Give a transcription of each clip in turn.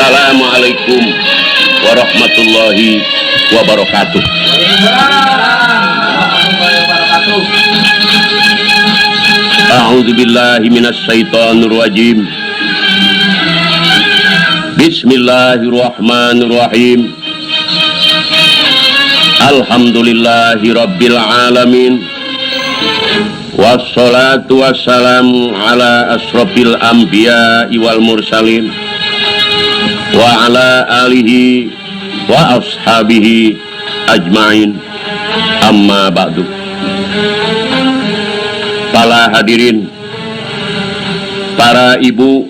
Assalamualaikum warahmatullahi wabarakatuh. A'udzubillahi minasyaitonir rajim. Bismillahirrahmanirrahim. Alhamdulillahi rabbil alamin. Wassalatu wassalamu ala asrofil anbiya wal mursalin wa ala alihi wa ashabihi ajmain, amma ba'du. Para hadirin, para ibu,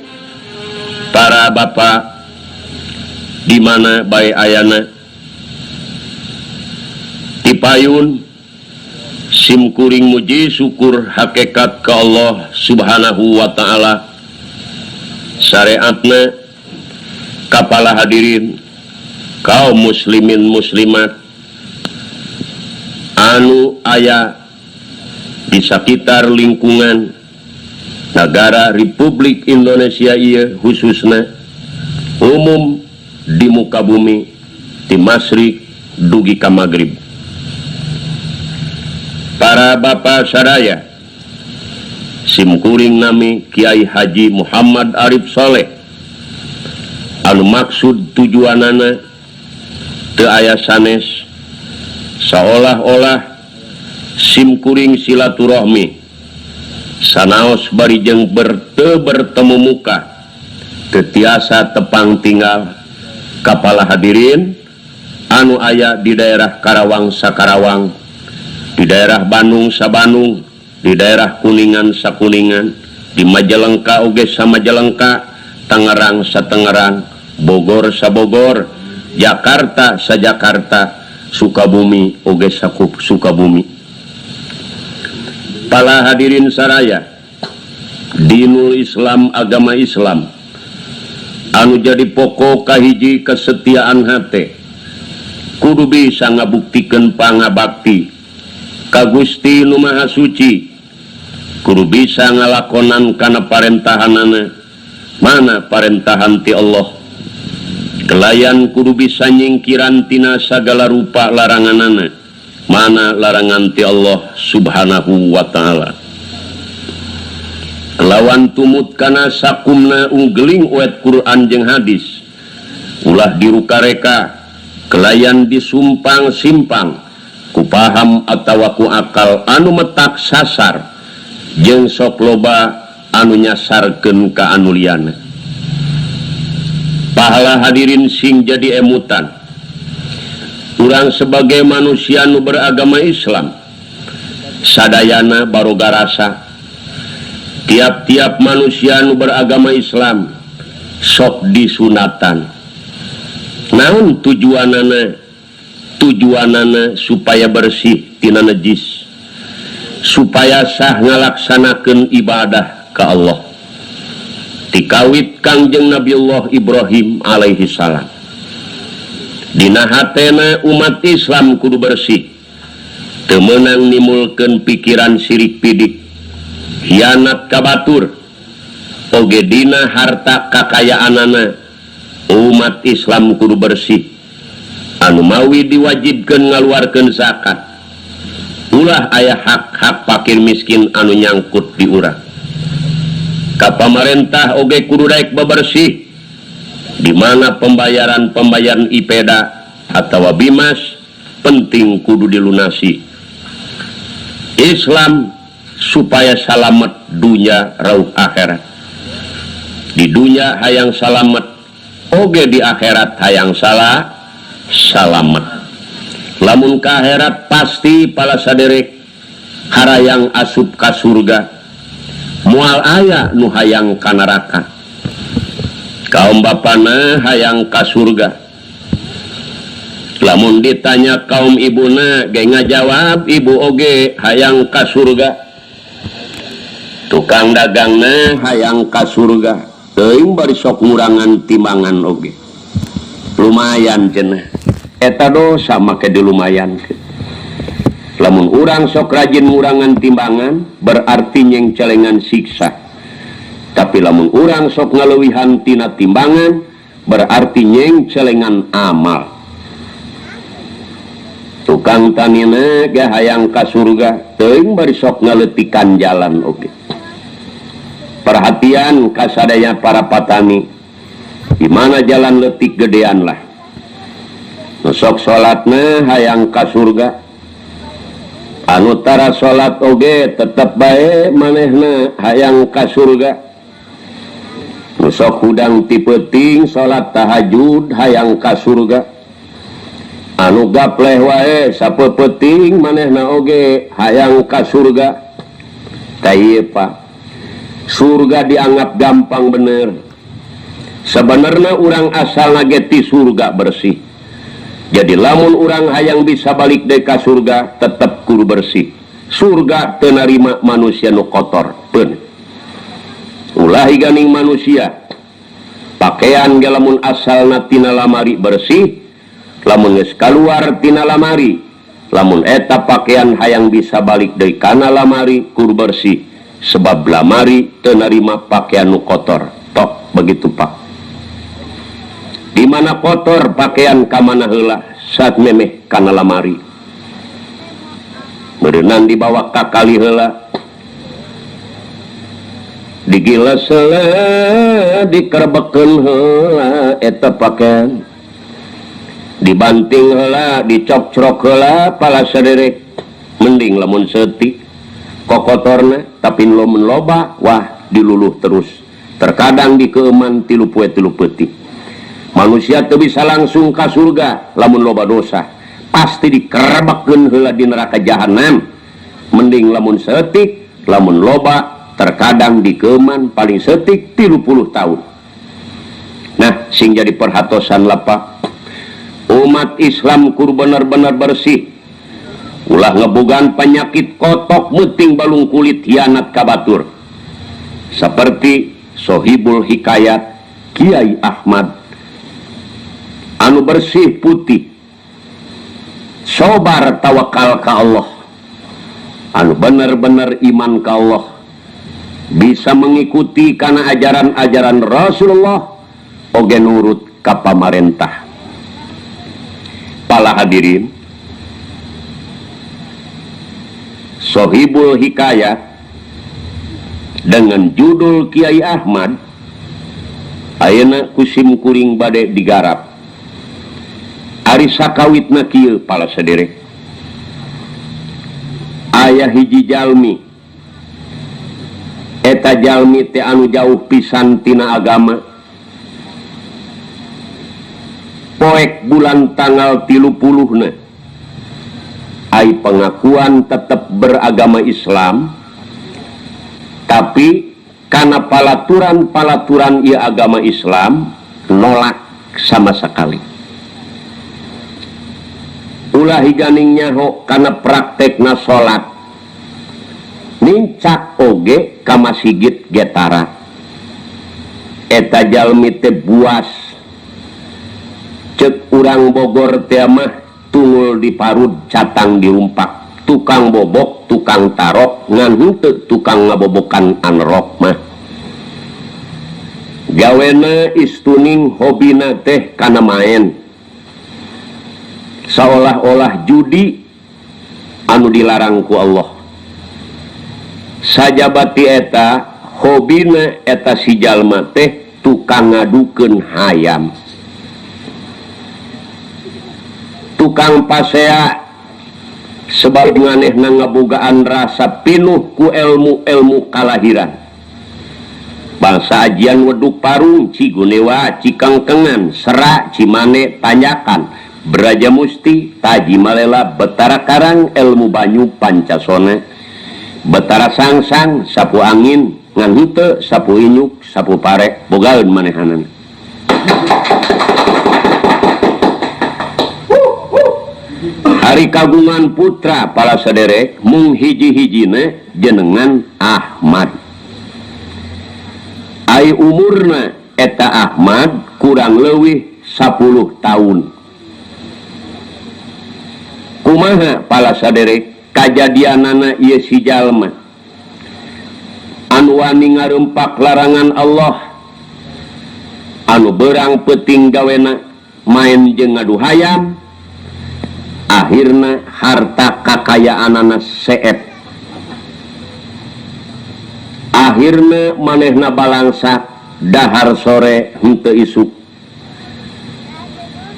para bapak, di mana bae ayana tipayun simkuring muji syukur hakikat ke Allah subhanahu wa ta'ala syariatna kapala hadirin kaum muslimin muslimat anu aya di sekitar lingkungan negara Republik Indonesia ieu khususna umum di muka bumi di masyrik dugi ka magrib. Para bapak sadaya simkuring nami Kiai Haji Muhammad Arif Soleh anu maksud tujuanana teu aya sanes seolah-olah simkuring silaturahmi sanaos barijeng bertemu muka tetiasa tepang tinggal kapala hadirin anu aya di daerah Karawang Sakarawang, di daerah Bandung Sabandung, di daerah Kuningan Sakuningan, di Majalengka oge Samajalengka, Tangerang Satangerang, Bogor Sabogor, Jakarta Sajakarta, Sukabumi oge sakup Sukabumi. Para hadirin saraya, dinul Islam agama Islam anu jadi pokok kahiji kesetiaan hate kudu bisa ngabuktikeun pangabakti ka Gusti Nu Maha Suci, kudu bisa ngalakonan kana parentahanana mana parentahan ti Allah, kelayan kudu bisa nyingkiran tina sagala rupa laranganana mana larangan ti Allah subhanahu wa ta'ala. Lawan tumut kana sakumna unggeling uet Quran jeung hadis ulah dirukareka kelayan disumpang simpang ku paham atawa ku akal anu metak sasar jeung sok loba anu nyasarkeun ka anu liana. Pahala hadirin sing jadi emutan urang sebagai manusia nu beragama Islam sadayana baroga rasa tiap-tiap manusia nu beragama Islam sok disunatan. Naon tujuanana supaya bersih tina najis, supaya sah ngalaksanakeun ibadah ka Allah. Tikawit Kangjeng Nabiullah Ibrahim alaihi salam dina hatena umat Islam kudu bersih, teu meunang nimulkeun pikiran sirik pidik, hianat ka batur, oge dina harta kakayaanana umat Islam kudu bersih, anu mawi diwajibkeun ngaluarkeun zakat, ulah aya hak-hak fakir miskin anu nyangkut di urang. Ka pamarentah oge kudu daek babersih, di mana pembayaran IPEDA atawa BIMAS penting kudu dilunasi. Islam supaya salamet dunya rauh akhirat. Di dunya hayang salamet, oge di akhirat hayang salamet. Lamun ka akhirat pasti pala saderek harayang asup ka surga, moal aya nu hayang ka neraka. Kaum bapana hayang ka surga, lamun ditanya kaum ibuna ge ngajawab ibu oge hayang ka surga, tukang dagangna hayang ka surga, teuing bari sok ngurangan timbangan oge lumayan cenah eta dosa make dilumayan. Lamun urang sok rajin ngurangan timbangan berarti nyeng celengan siksa, tapi lamun urang sok ngaleuwihan tina timbangan berarti nyeng celengan amal. Tukang tanina ge hayang ka surga teuing bari sok ngaletikan jalan oge. Perhatian kasadaya para patani, di mana jalan letik gedean lah. Sok salatna hayang ka surga, anu tara salat oge tetep bae manehna hayang ka surga. Sok hudang ti peuting salat tahajud hayang ka surga. Anu gapleh wae sapeuting manehna oge hayang ka surga. Tah Pak, surga dianggap gampang bener. Sebenarnya orang asal nageti surga bersih. Jadi lamun orang hayang bisa balik deh ka surga tetap kudu bersih. Surga teu narima manusia nu kotor. Beun. Ulah ganing manusia. Pakaian ge lamun asalna tina lamari bersih, lamun geus kaluar tina lamari, lamun eta pakaian hayang bisa balik deui kana lamari kudu bersih. Sebab lamari teu narima pakaian nu kotor. Tok begitu Pak. Di mana kotor pakaian ka mana heula saat memeh kana lamari. Berenang dibawa ka kali heula. Digiles heula, dikerbekeun heula eta pakaian. Dibanting heula, dicok-crok heula pala saderek. Mending lamun seutik kokotorna tapi lamun loba wah diluluh terus. Terkadang dikeuman 3 poe 3 peuting. Manusia teu bisa langsung ka surga lamun loba dosa. Pasti dikerebekeun heula di neraka jahanam. Mending lamun seutik, lamun loba terkadang dikeuman paling seutik 30 tahun. Nah, sing jadi perhatosan lah Pak. Umat Islam kudu benar-benar bersih. Ulah ngebogan penyakit kotok meting balung kulit hianat kabatur. Seperti Sohibul Hikayat Kiai Ahmad anu bersih putih, sobar tawakal ka Allah, anu benar-benar iman ka Allah, bisa mengikuti kana ajaran-ajaran Rasulullah oge nurut ka pamarentah. Pala hadirin, Sohibul Hikayat dengan judul Kiai Ahmad ayeuna kusim kuring bade digarap. Ari sakawitna kieu pala saderek. Aya hiji jalmi, eta jalmi teh anu jauh pisan tina agama. Poek bulan tanggal 30 ai pengakuan tetap beragama Islam, tapi karena palaturan ia agama Islam nolak sama sekali. Ulah higaning nyaho karena praktekna salat nincak oge ka masjid getara. Eta jalmi teh buas, cek urang Bogor teh mah tungul di parut catang diumpak. Tukang bobok, tukang tarok, ngan henteu tukang ngabobokan anrok mah. Gawena istuning hobina teh kana main. Seolah-olah judi anu dilarang ku Allah. Sajabati eta hobina eta si jalma teh tukang ngadukeun hayam. Tukang pasea sebab manehna ngabogaan rasa pinuh ku ilmu kalahiran. Bangsa ajian weduk parung, cigunewa, cikangkengan, serak, cimane, tanjakan, beraja musti, taji malela, betara karang, ilmu banyu, pancasona, betara sangsang, sapu angin, ngan hute, sapu inyuk, sapu parek, bogaeun manehanan. Hari kagungan putra pala saderek mung hiji-hijine jenengan Ahmad. Ai umurna eta Ahmad kurang leuwih 10 tahun. Kumaha pala saderek kajadianana ieu si jalma anu wani ngarempak larangan Allah, anu berang peting gawena main jeung ngadu hayam, akhirna harta kakayaanana seep. Akhirna manehna balangsak dahar sore henteu isuk.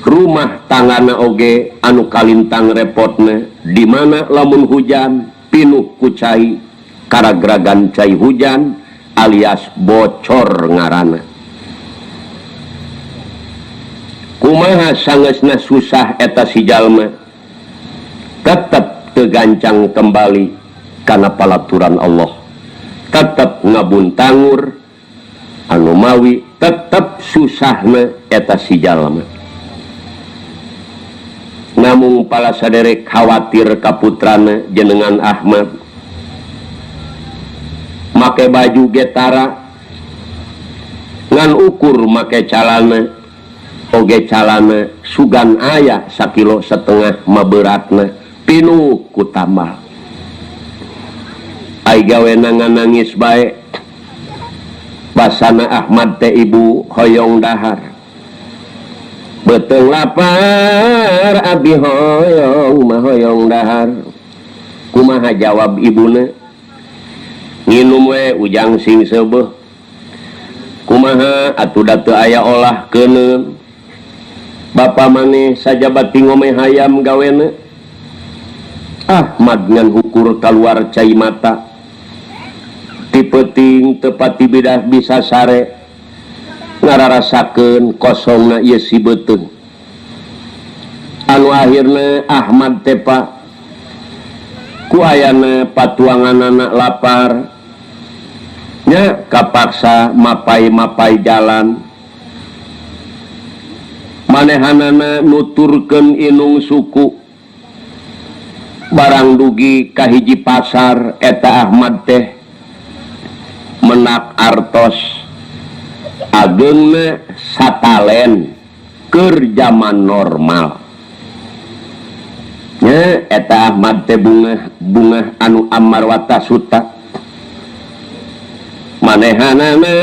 Rumah tanggana oge anu kalintang repotna, di mana lamun hujan pinuh ku cai, karagragan cai hujan alias bocor ngaranna. Kumaha sangeusna susah eta si jalma, tetep tegancang kembali kana palaturan Allah, tetep ngabuntangur anu mawi tetep susahna eta si jalma. Namung pala saderek khawatir kaputrana jenengan Ahmad make baju getara ngan ukur make calana oge calana sugan aya 1,5 kilo maberatna pinuh ku tambal. Ai gawena nangis bae basana Ahmad teh ibu hoyong dahar. Beteng lapar abi hoyong mah hoyong dahar. Kumaha jawab ibuna? Nginum we ujang sing seubeuh. Kumaha atuh da teu aya olah keuneum. Bapa maneh sajabat ngomeh hayam gawena. Ahmad ngan hukur kaluar cai mata. Ti peuting teu pati bidah bisa sare. Ngararasakeun kosongna ieu si beuteung. Anu akhirna Ahmad teh pa ku ayana patuanganana lapar nya kapaksa mapai-mapai jalan. Manehanana nuturkeun inung suku barang dugi ka hiji pasar eta Ahmad teh menak artos ageungna satalen keur zaman normal nya eta Ahmad teh bunga anu ammar wa tasuta. Manehanana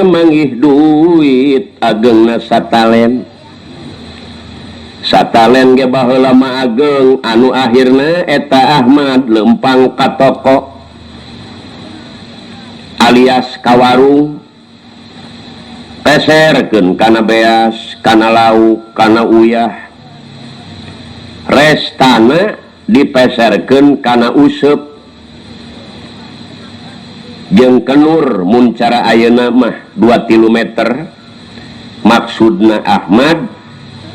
manggih duit ageungna satalen ge baheula mah ageung. Anu akhirna eta Ahmad lempang ka toko alias ka warung peserkeun kana beas, kana lauk, kana uyah. Restana dipeserkeun kana useup jeung kenur mun cara ayeuna mah 2-3 meter. Maksudna Ahmad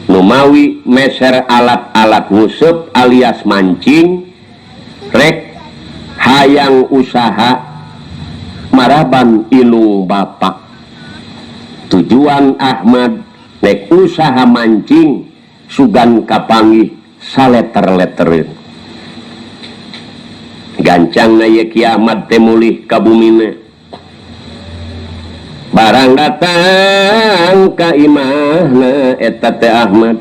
nu mawi meser alat-alat nguseup alias mancing rek hayang usaha maraban inung bapak. Tujuan Ahmad rek usaha mancing sugan kapanggih saleter-letereun. Gancangna ye Ki Ahmad teh mulih ka bumina. Barang datang ka imahna eta teh Ahmad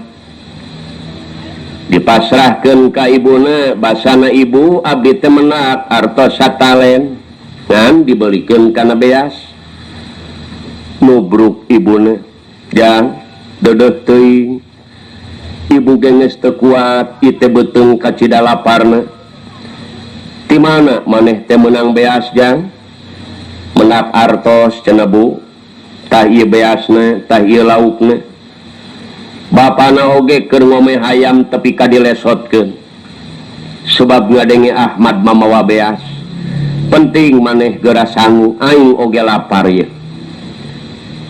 dipasrahkeun ka ibuna. Basana ibu abdi teh menak artos satalen ngan dibelikeun kana beas. Nubruk ibuna, jang dedeh teuing ibu geus teu kuat ieu teh beuteung ka cida laparna. Ti mana maneh teh meunang beas jang? Menak artos cenah bu, tah ieu beasna, tah ieu laukna. Bapana oge keur ngomeh hayam tepi ka dilesotkeun. Sebab ngadenge Ahmad mamawa beas. Penting maneh geura sangu, aing oge lapar ieu.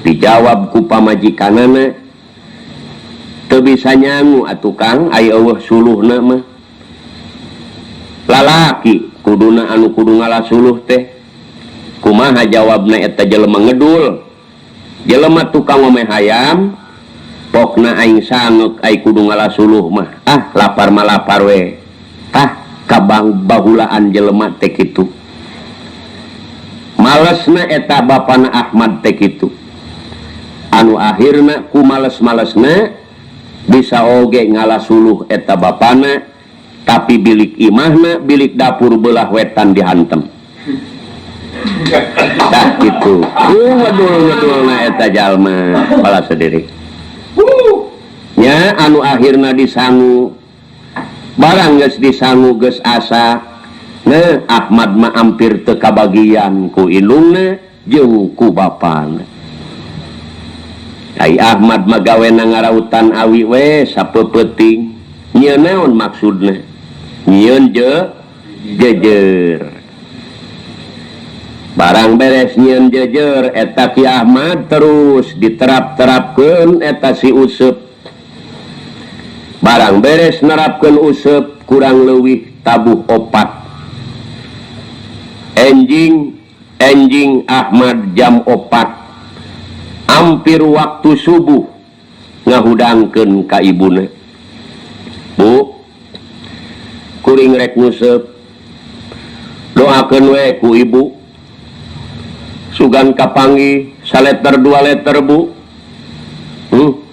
Dijawab ku pamajikanana, teu bisa nyangu atuh Kang, ai eueuh suluhna mah. Lalaki kuduna anu kudu ngalasuluh teh. Kumaha jawabna eta jelema ngedul. Jelema tukang ngomeh hayam, pokna aing sangeuk ai kudu ngalasuluh mah. Ah, lapar mah lapar we. Tah kabang bahulaan jelema teh kitu. Malesna eta bapana Ahmad teh kitu. Anu akhirna ku males-malesna bisa oge ngalasuluh eta bapana, tapi bilik imahna bilik dapur belah wetan dihantem. Dah gitu ngedul-ngedulna eta jalma bala sendiri nya anu akhirna disangu barang geus disangu geus asa Ahmad mah hampir teu kabagian ku indungna jeung ku bapana. Ai Ahmad mah gawena ngarautan awi we sapeupeting. Nyieun naon maksudna? Nyieun jejer. Barang beres nyieun jejer eta Ki Ahmad terus diterap-terapkeun eta si Useup. Barang beres nerapkeun Useup kurang leuwih tabuh 4. Enjing Ahmad jam 4 hampir waktu subuh ngahudangkeun ka ibuna. Bu, kuring rek nguseup doakeun we ku ibu sugan kapanggih saleter 2 leter bu.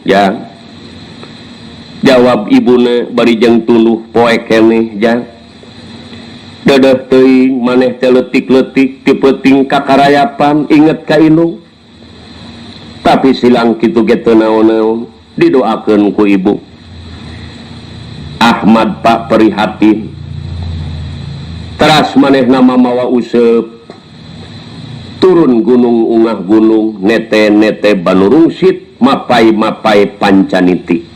Ya jawab ibuna bari jeung tuluh poe keneh jang dadah teuing maneh teh leutik-leutik ti peuting kakarayapan inget ka indung tapi silang kitu ge teu naon-naon didoakeun ku ibu. Ahmad Pak prihatin teras manehna mamawa Useup turun gunung ungah gunung nete-nete Banurungsit mapai-mapai Pancaniti.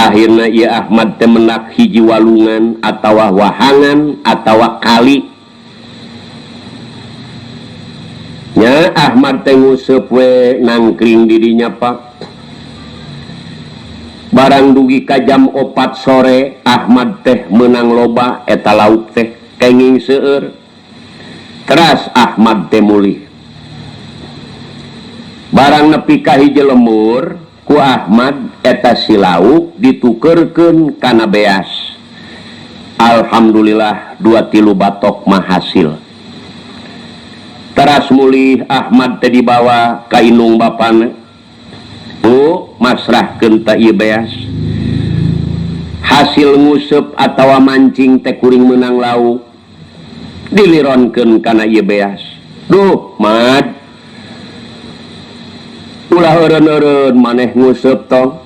Akhirna ieu Ahmad teh menak hiji walungan atawa wahangan atawa kali nya Ahmad teh nguseup we nangkring di dinya Pak. Barang dugi ka jam 4 sore Ahmad teh meunang loba eta lauk teh kenging seueur. Teras Ahmad teh mulih. Barang nepi ka hiji lembur ku Ahmad eta si lauk ditukerkeun kana beas. Alhamdulillah 2-3 batok mah hasil. Teras mulih Ahmad teh dibawa ka indung bapana. Bu, masrahkeun ta ieu beas. Hasil nguseup atawa mancing teh kuring meunang lauk. Dilironkeun kana ieu beas. Duh, Mad. Ulah eureun-eureun maneh nguseup tong.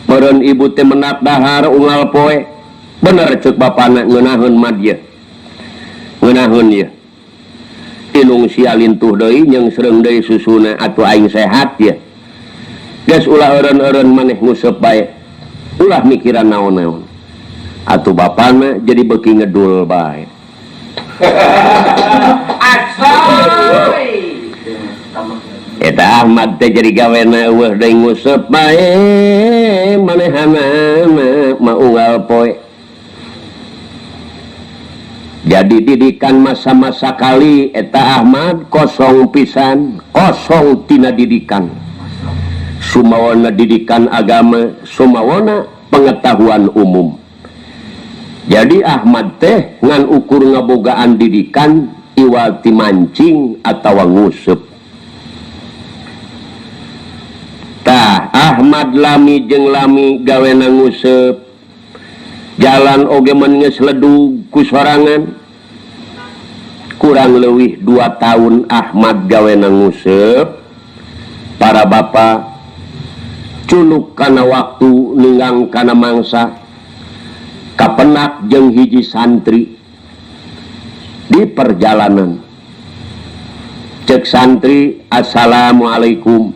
Meureun ibu teh menak dahar unggal poe. Bener ceuk bapana ngeunaheun Mad ye. Ngeunaheun ye. Indung sia lintuh deui jeung seureung deui susuna atuh aing sehat ye. Geus ulah eureun-eureun maneh nguseup bae. Ulah mikiran naon-naon. Atuh bapana jadi beuki ngedul bae. Asoy. Eta Ahmad teh jadi gawena eueuh deui nguseup bae manehana mah unggal poe. Jadi didikan masa-masa kali eta Ahmad kosong pisan, kosong tina didikan. Sumawana didikan agama, sumawana pengetahuan umum. Jadi Ahmad teh ngan ukur ngabogaan didikan iwal ti mancing atawa nguseup. Tah Ahmad lami jeung lami gawena nguseup. Jalan oge men geus ledug ku sorangan. Kurang leuwih 2 tahun Ahmad gawena nguseup. Para bapak culuk kana waktu ninggang kana mangsa kapenak jeung hiji santri di perjalanan. Cek santri, assalamualaikum.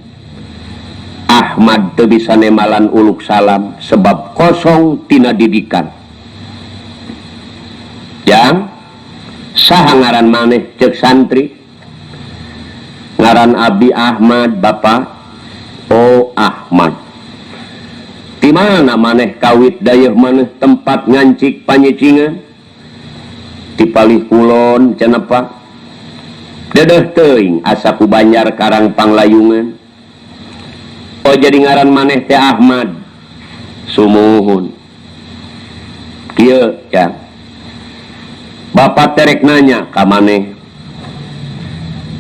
Ahmad teu bisa nemalan uluk salam sebab kosong tina didikan. Jang saha ngaran maneh cek santri? Ngaran abdi Ahmad bapak. Oh Ahmad. Di mana maneh kawit dayeuh maneh tempat ngancik panyicingan? Di palih kulon cenah Pak. Dedeh teuing asa ku Banjar Karang Panglayungan. Oh jadi ngaran maneh teh Ahmad. Sumuhun. Kieu ya. Bapak terek nanya ka maneh.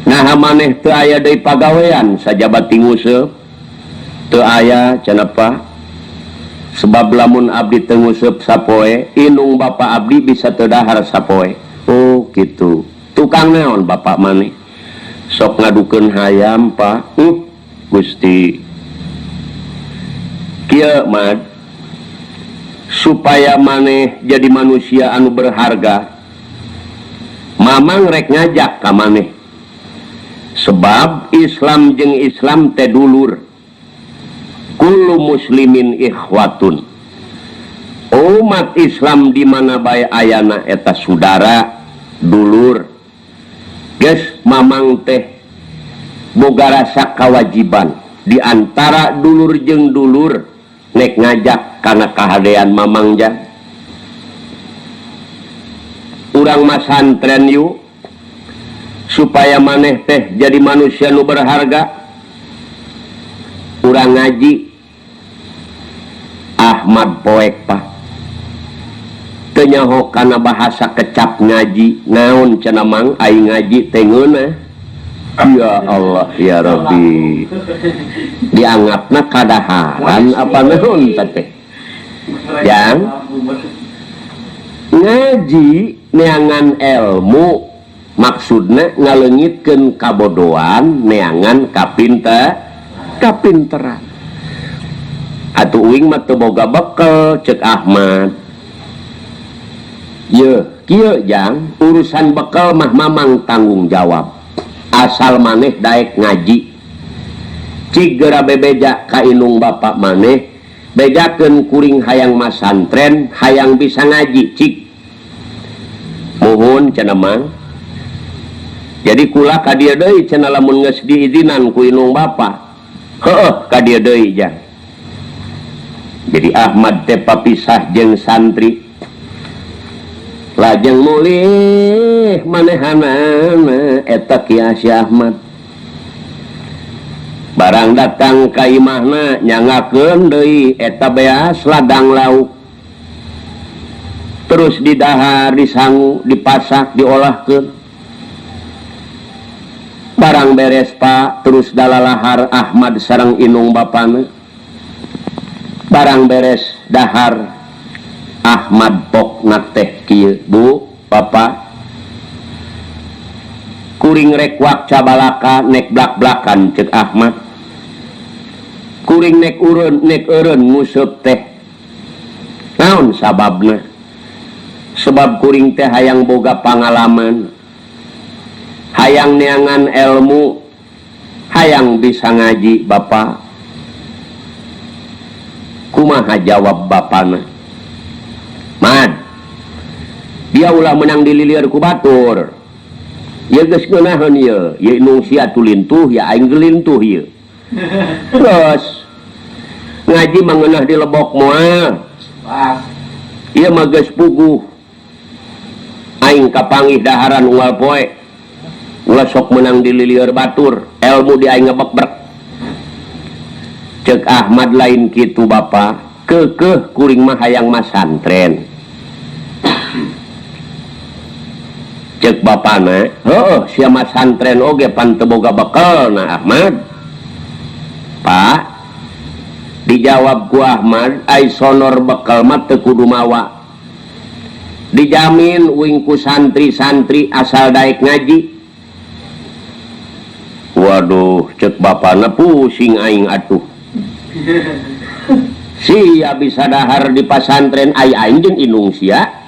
Nah maneh teu aya deui pagawean sajabat nguseup? Teu aya cenah Pak. Sebab lamun abdi teu nguseup sapoe, indung bapak abdi bisa teu dahar sapoe. Oh gitu. Tukang naon bapak maneh? sok ngadukeun hayam Pak Gusti kieu mah supaya maneh jadi manusia anu berharga mamang rek ngajak ka maneh sebab Islam jeung Islam teh dulur kullu muslimin ikhwatun umat Islam di mana bae ayana eta saudara dulur geus mamang teh boga rasa kewajiban di antara dulur jeung dulur nek ngajak kana kahadean mamang jah urang mah santren yuk supaya maneh teh jadi manusia nu berharga urang ngaji Ahmad poek Pak teu nyaho kana bahasa kecap ngaji naon cenah mang aing ngaji teh ngeunah ya Allah ya Rabbi dianggapna kadaharan apa naon teh yang ngaji neangan ilmu maksudna ngaleungitkeun kabodohan neangan kapinteran atuh uing mah teu boga bekel ceuk Ahmad ye kieu jang urusan bekel mah mamang tanggung jawab asal maneh daek ngaji cik geura bebeja ka inung bapak maneh bejakeun kuring hayang masantren hayang bisa ngaji cik muhun cenah mang jadi kula ka dieu deui cenah lamun geus diizinan ku inung bapak heueuh ka dieu deui jang jadi Ahmad teh papisah jeung santri lajeng mulih manehanana eta kieu si Ahmad barang datang ka imahna nyangakeun deui eta beas ladang lauk terus didahar disangu dipasak diolahkeun barang beres Pak terus dalalahar Ahmad sareng inung bapana barang beres dahar Ahmad pokna teh kieu Bu Bapak kuring rek wak cabalaka nek blak-blakan ceuk Ahmad kuring nek eureun nguseup teh naon sababna sebab kuring teh hayang boga pangalaman hayang neangan ilmu hayang bisa ngaji Bapak kumaha jawab bapana Mad dia ulah menang dililir ku batur ya geus ngeunaheun ieu ye inung sia tulintuh ya aing gelintuh ieu terus ngaji mah ngeunah di lebok moal ieu mah geus puguh aing kapanggih daharan unggal poe ulah sok menang dililir batur ilmu di aing ngebebrek ceuk Ahmad lain kitu Bapak keukeuh kuring mah hayang masantren ceuk bapana heueuh sia masantren oge pan teu boga bekelna Ahmad Pak dijawab ku Ahmad ai sonor bekel mah teu kudu mawa dijamin uing ku santri-santri asal daek ngaji waduh ceuk bapana pusing aing atuh sia bisa dahar di pasantren aing jeung inung sia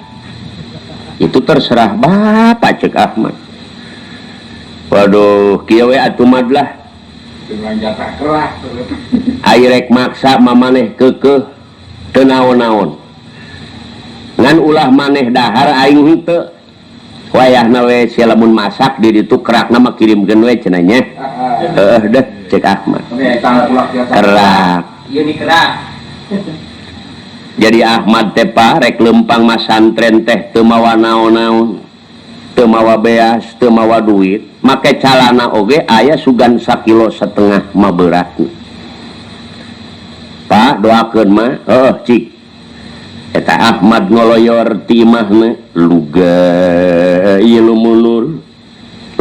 itu terserah bapak cek Ahmad waduh kieu we atuh madlah dengan jatah keras ai rek maksa mamaneh keukeuh teu naon-naon ngan ulah maneh dahar aing henteu wayahna we sia lamun masak di ditu kerakna mah kirimkeun we cenah nya heueuh deh cek Ahmad kerak ieu ni kerak jadi Ahmad teh Pak rek lempang masantren teh teu mawa naon-naon teu mawa beas teu mawa duit make calana oge aya sugan 1,5 kilo mah beratna Pak doakeun mah heueuh cik eta Ahmad ngoloyor ti imahna luga ieu lumunur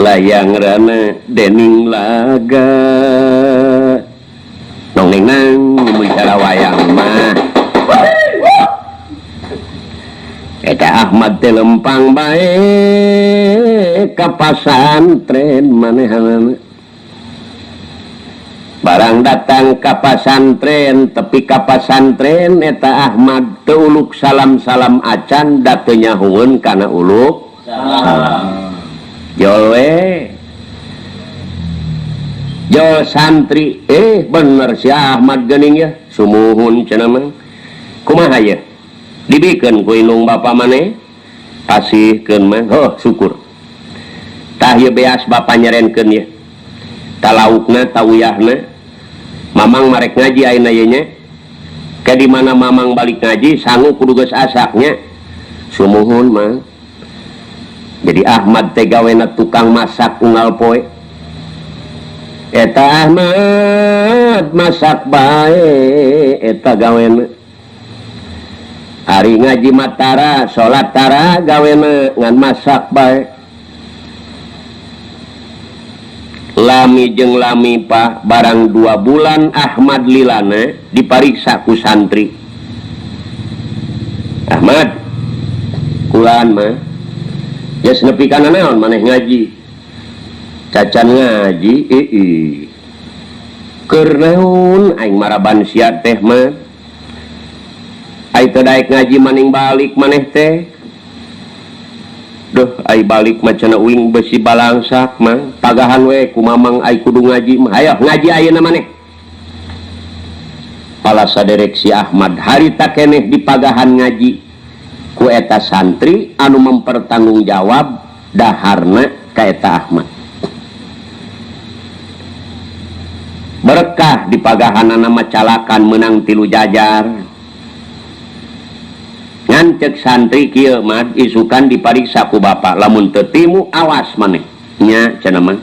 layang rana dening laga nongeng nang mun cara wayang mah Ahmad teh lempang bae ka pasantren manehanana barang datang ka pasantren tepi ka pasantren eta Ahmad teu uluk salam-salam acan da teu nyahoeun kana uluk salam jole jol santri bener si Ahmad geuning ya sumuhun cenah mah kumaha ya dibikeun ku indung bapa maneh pasihkeun mah oh syukur tah ieu beas bapa nyerenkeun ya talaukna tawiyahna mamang marek ngaji ayeuna ye nya ka di mana mamang balik ngaji sangu kudu geus asaknya sumuhun mah jadi Ahmad teh gawena tukang masak unggal poe eta Ahmad masak bae eta gawena hari ngaji matara salat tara gawena ngan masak bae lami jeung lami Pak barang 2 bulan Ahmad lilana dipariksa ku santri Ahmad kulaan mah geus nepi kana naon maneh ngaji cacan ngaji keur naon aing maraban sia teh mah ai teu daek ngaji maning balik maneh teh duh ai balik mah cenah uing besi balangsak mah pagahan we ku mamang ai kudu ngaji mah hayo ngaji ayeuna maneh pala saderek si Ahmad harita keneh di pagahan ngaji ku eta santri anu mempertanggungjawab daharna ka eta Ahmad berkah di pagahanana macalakan menang 3 jajar ngancek santri kieu mah isukan dipariksa ku bapa lamun teu timu awas maneh nya cenah mah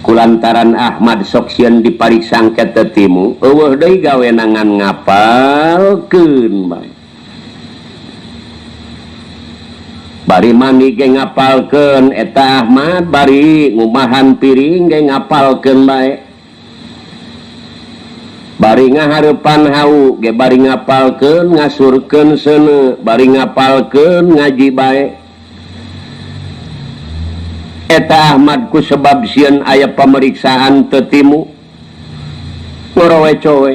kulantaran Ahmad sok sieun dipariksa engke teu timu eueuh deui gawena ngan ngapalkeun bae bari mandi ge ngapalkeun eta Ahmad bari ngumahan piring ge ngapalkeun bae bari ngahareupan hau ge bari ngapalkeun ngasurkeun seuneu bari ngapalkeun ngaji bae eta Ahmad ku sebab sieun aya pameriksaan teu timu ngorowe-cowe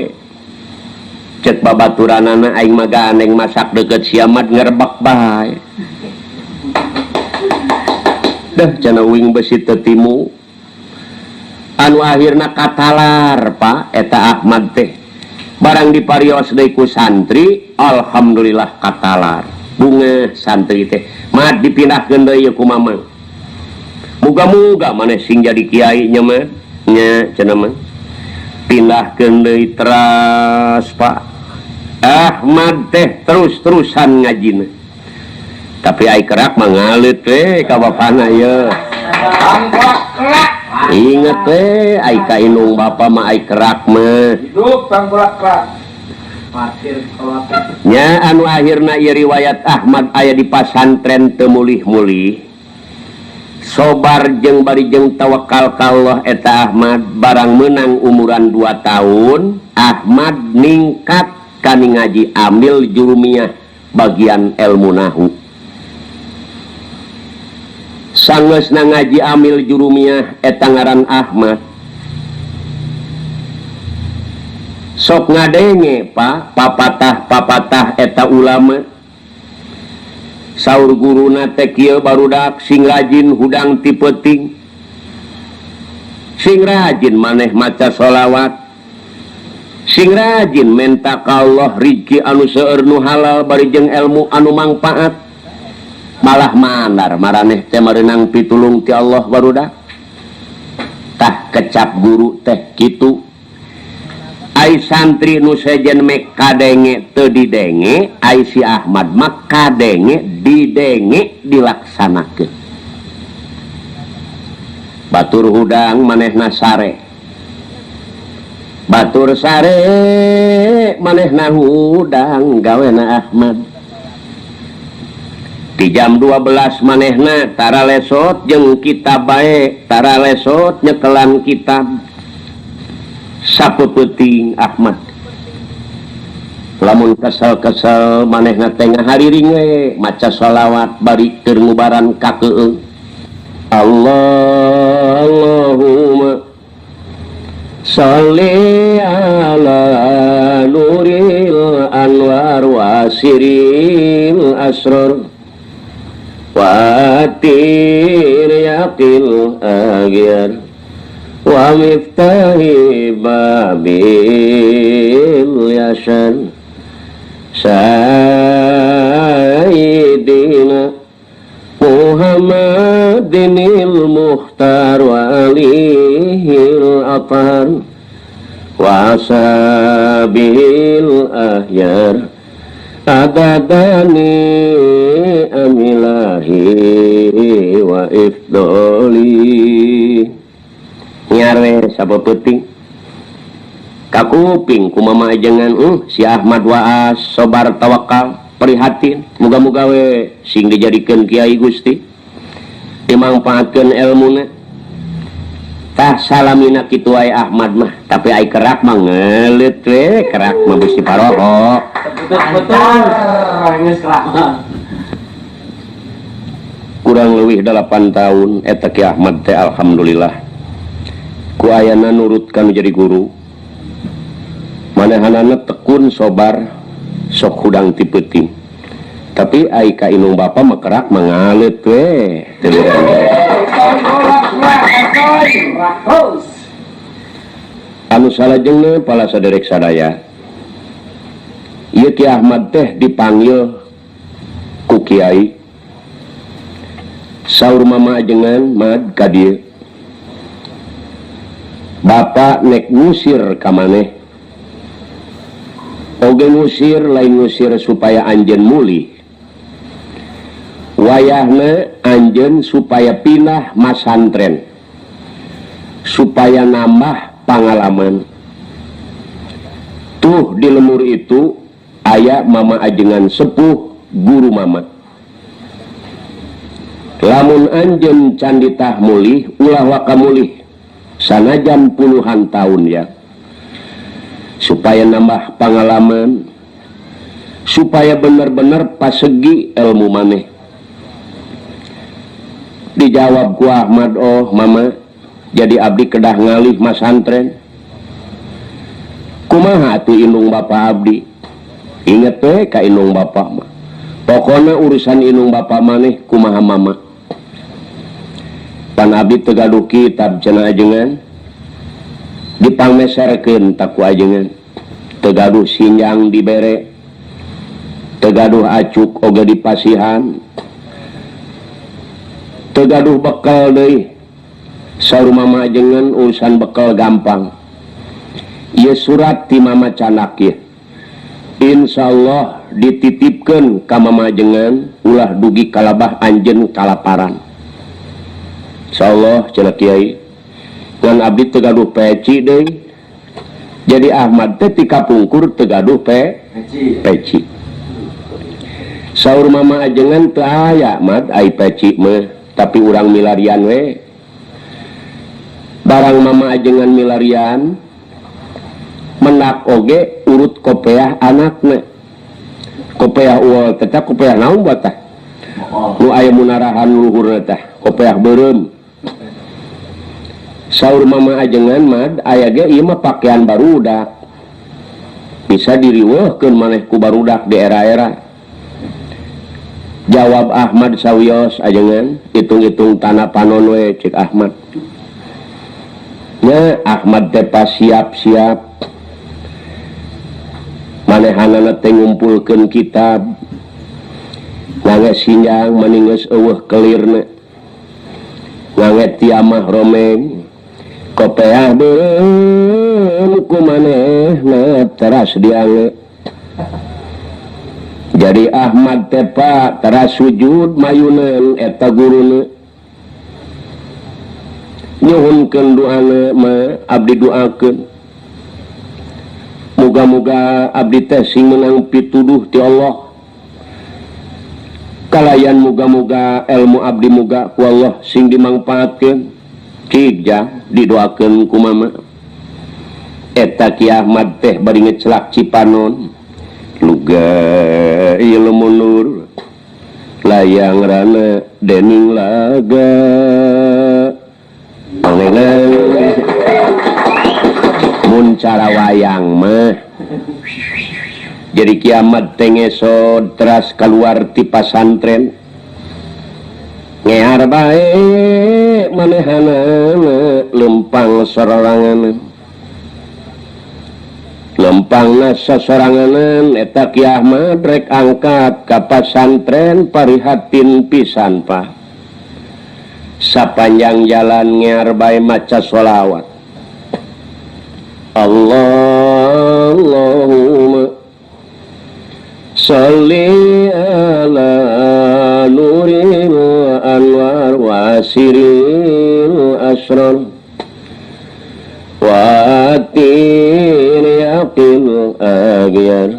cek babaturanana aing mah gandeng masak deukeut si Ahmad ngerebak bae dah cenah uing besi teu timu anu akhirna katalar Pak eta Ahmad teh barang diparios deui ku santri alhamdulillah katalar bunga santri teh mah dipindahkeun deui ku mamang muga-muga maneh sing jadi kiai nya mah nya cenah mah pindahkeun deui teras Pak Ahmad teh terus-terusan ngajina tapi ai kerak mah ngalit we ka bapana ye inget teh ai ka indung bapa mah ai kerak mah hidup sang kerak nya anu akhirna ieu riwayat Ahmad aya di pasantren teu mulih-mulih sobar jeung bari jeung tawakal ka Allah eta Ahmad barang meunang umuran 2 tahun Ahmad ningkat kana ngaji amil jurumiyah bagian ilmu nahwu sanggeusna ngaji amil jurumiyah eta ngaran Ahmad sok ngadenge Pak papatah eta ulama saur guruna teh kieu barudak sing rajin hudang ti peuting sing rajin maneh maca sholawat sing rajin menta ka Allah rizki anu seueur nu halal bari jeung ilmu anu mangpaat malah mandar maraneh teh merenang pitulung ti Allah barudak tah kecap guru teh kitu ai santri nu sejen mek kadenge teu didenge ai si Ahmad mah kadenge didenge dilaksanakeun batur hudang manehna sare batur sare manehna hudang gawena Ahmad di jam 12 manehna tara lesot jeung kitab bae tara lesot nyekelan kitab sapeuting Ahmad lamun kesel-kesel maneh ngatengah hariring we maca sholawat bari keur ngubaran ka keung Allahumma sholli ala nuril anwar wa siril asrar wa atir yaqil agyar wa miftahi babil yasan sayyidina Muhammadinil muhtar wa alihil atar wa ashabihil ahyar adadani amilahi wa ifdoli nyarwe sabapeting kakuping kumama ajengan si Ahmad Waas sobar tawakal prihatin muga-muga we sing dijadikeun kiai Gusti dimangpaatkeun elmuna tah salamina kitu aya Ahmad mah tapi ai kerak mah ngeuleut we kerak mah Gusti Paroho betul geus kerak kurang leuwih 8 tahun eta Ki Ahmad teh alhamdulillah ku ayana nurutkan jadi guru manehanana tekun sobar sok hudang ti peuting tapi ai ka inung bapa mekerak mangalet we anu salajengna pala saderek sadaya ieu Ki Ahmad teh dipanggil ku kiai saur mama ajengan mad ka dieu bapa nek ngusir ka maneh oge ngusir lain ngusir supaya anjeun mulih wayahna anjeun supaya pindah masantren supaya nambah pengalaman tuh di lemur itu aya mama ajengan sepuh guru mama lamun anjeun can ditah mulih ulah waka mulih sanajan puluhan tahun ya supaya nambah pengalaman supaya benar-benar pasegi ilmu maneh dijawab ku Ahmad oh mama jadi abdi kedah ngalih masantren kumaha atuh inung bapa abdi inget we ka inung bapa mah pokona urusan inung bapa maneh kumaha mama pan abdi teu gaduh kitab cenah ajengan dipangmeserkeun tak ku ajengan teu gaduh sinjang dibere teu gaduh acuk oge dipasihan teu gaduh bekal deui saur mama ajengan urusan bekal gampang ieu surat ti mama canak ieu insyaallah dititipkeun ka mama ajengan ulah dugi kalabah anjeun kalaparan insyaallah cenah kiai ngan abdi teu gaduh peci deui jadi Ahmad teh ti kapungkur teu gaduh peci saur mama ajengan teu aya mad ai peci mah tapi urang milarian we barang mama ajengan milarian menak oge urut kopeah anakna kopeah uol teh kopeah naon batah nu aya munarahan luhurna teh kopeah beureum saur mama ajengan mad aya ge ieu mah pakaian barudak bisa diriweuhkeun maneh ku barudak di era-era jawab Ahmad sawios ajengan hitung-hitung tanah panon we cek Ahmad nya Ahmad teh pas siap-siap manehanana teh ngumpulkeun kitab ngangge sinjang maninggeus eueuh kelirna ngangge tiamah romeng kopeah beureum ku manehna teras diange jadi Ahmad teh pak teras sujud mayuneun eta guruna nyuhunkeun doana mah abdi doakeun muga-muga abdi teh sing meunang pituduh ti Allah kalayan muga-muga ilmu abdi muga ku Allah sing dimangpaatkeun kijah didoakeun ku mama eta Ki Ahmad teh bari ngecelak Cipanon luga ieu mundur layang rana dening laga mun cara wayang mah jadi kiamat tengesod teras keluar ti pasantren ngear bae manehana lempang soranganan lempangna sasoranganan eta kiamat rek angkat ka pasantren parihatin pisan pa sapanjang jalan ngear bae maca sholawat Allahumma sholli ala nuril anwar wasiril asrar watir yaqil agyar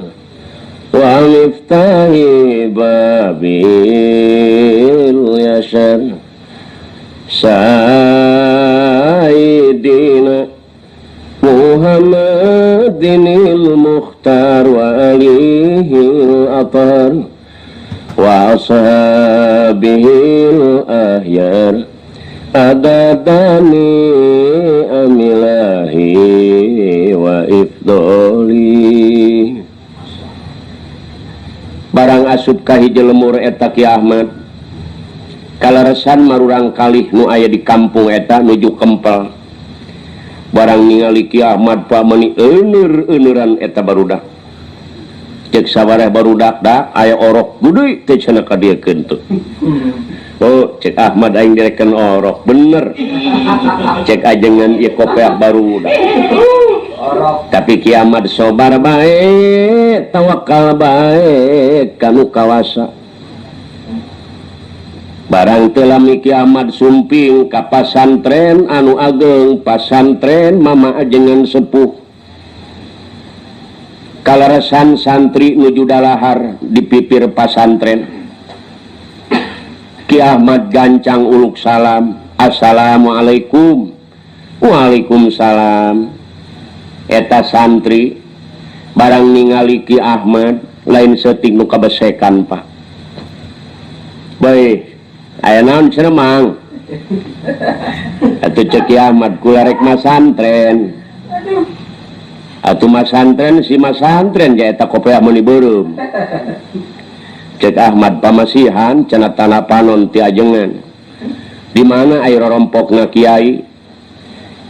wa miftahi babil yasar sayyidina Muhammadinil Mukhtar wa alihil atar wa ashabihil ahyar adadani amilahi wa ifdoli barang asup ka hiji lemur eta Ki Ahmad kalaresan marurang kalih nu aya di kampung eta nuju Kempel barang ningali Ki Ahmad pamani euneur-euneuran eta barudak cek sabareh barudak da aya orok gede teh cenah ka dieu keun oh cek Ahmad aing direken orok bener cek ajengan ieu kopeah barudak tapi Ki Ahmad sobar bae tawakal bae kanu kawasa barang telah Ki Ahmad sumping ka pasantren anu ageng pasantren mama ajengan sepuh kalarasan santri nuju dalahar di pipir pasantren Ki Ahmad gancang uluk salam assalamualaikum waalaikumsalam eta santri barang ningali Ki Ahmad lain seting nu kabesekan Pak baik aya naon cenah mang atuh cek Ki Ahmad kula rek masantren atuh masantren si masantren ja eta kopeah meuni beureum cek Ahmad pamasihan cenah tanah panon ti ajengan di mana aya rorompokna kiai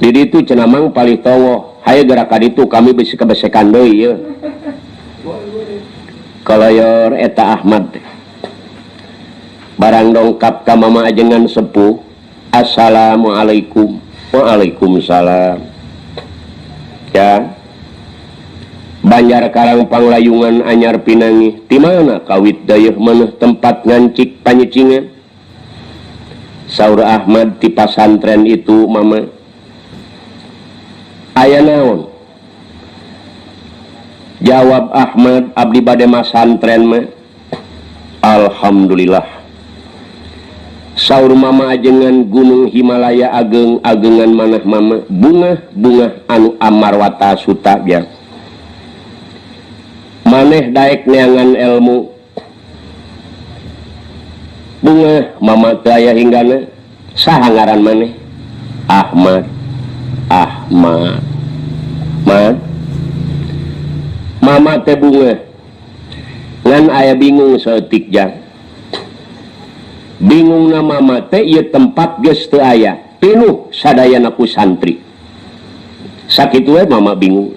di ditu cenah mang palih tongo haye geura ka ditu kami bisi kebesekan deui ye kalayor eta Ahmad barang dongkap ka mama ajengan sepuh assalamualaikum waalaikumsalam ya Banjar Karang Panglayungan anyar pinangi di mana kawit dayeuh maneh tempat ngancik panyicingan saur Ahmad di pasantren itu mama aya naon jawab Ahmad abdi bade masantren mah alhamdulillah saur mama ajengan gunung Himalaya ageng-agengan manah mama bunga anu amarwata suta biar maneh daek neangan ilmu bunga mama daya hinggana saha ngaran maneh Ahmad mama teh bunga ngan aya bingung saeutik jang bingung nama mate ieu tempat geus teu aya pinuh sadayana ku santri sakitu we mama bingung